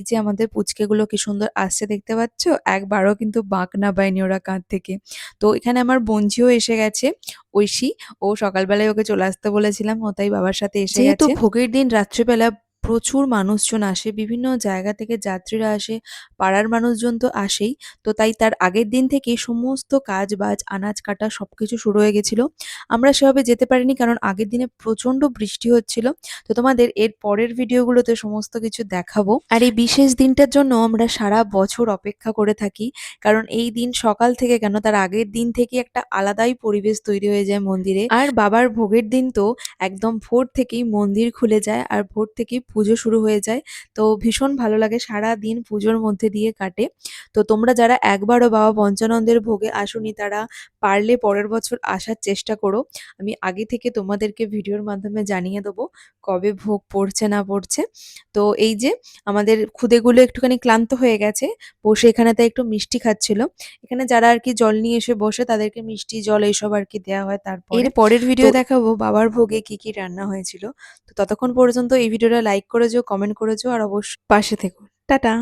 এই যে আমাদের পুচকেগুলো কি সুন্দর আসছে দেখতে পাচ্ছ? একবারও কিন্তু বাঁক না পায়নি ওরা কাঁধ থেকে। তো এখানে আমার বোনঝিও এসে গেছে, ঐশী। ও সকালবেলায় ওকে চলে আসতে বলেছিলাম, ও তাই বাবার সাথে এসে যেহেতু গেছে। ভোগের দিন রাত্রিবেলা প্রচুর মানুষজন আসে, বিভিন্ন জায়গা থেকে যাত্রীরা আসে, পাড়ার মানুষজন তো আসেই। তো তাই তার আগের দিন থেকেই সমস্ত কাজ-বাজ, আনাজ কাটা সবকিছু শুরু হয়ে গেছিল। আমরা সেভাবে যেতে পারিনি কারণ আগের দিনে প্রচণ্ড বৃষ্টি হচ্ছিল। তো তোমাদের এর পরের ভিডিওগুলোতে সমস্ত কিছু দেখাবো। আর এই বিশেষ দিনটার জন্য আমরা সারা বছর অপেক্ষা করে থাকি। কারণ এই দিন সকাল থেকে কেন, তার আগের দিন থেকে একটা আলাদাই পরিবেশ তৈরি হয়ে যায় মন্দিরে। আর বাবার ভোগের দিন তো একদম ভোর থেকেই মন্দির খুলে যায় আর ভোর থেকেই পুজো শুরু হয়ে যায়। তো ভীষণ ভালো লাগে, সারাদিন পুজোর মধ্যে দিয়ে কাটে। তো তোমরা যারা একবারও বাবা পঞ্চানন্দের ভোগে আসোনি তারা পারলে পরের বছর আসার চেষ্টা করো। আমি আগে থেকে তোমাদেরকে ভিডিওর মাধ্যমে জানিয়ে দেবো কবে ভোগ পড়ছে না পড়ছে। তো এই যে আমাদের খুদেগুলো একটুখানি ক্লান্ত হয়ে গেছে, বসে এখানে তাই একটু মিষ্টি খাচ্ছিল। এখানে যারা আর কি জল নিয়ে এসে বসে তাদেরকে মিষ্টি জল এইসব আর কি দেওয়া হয়। তারপরে এর পরের ভিডিও দেখাবো বাবার ভোগে কি কি রান্না হয়েছিল। তো ততক্ষণ পর্যন্ত এই ভিডিওটা লাইক করে যেও, কমেন্ট করে যেও আর অবশ্যই পাশে থেকো। টাটা।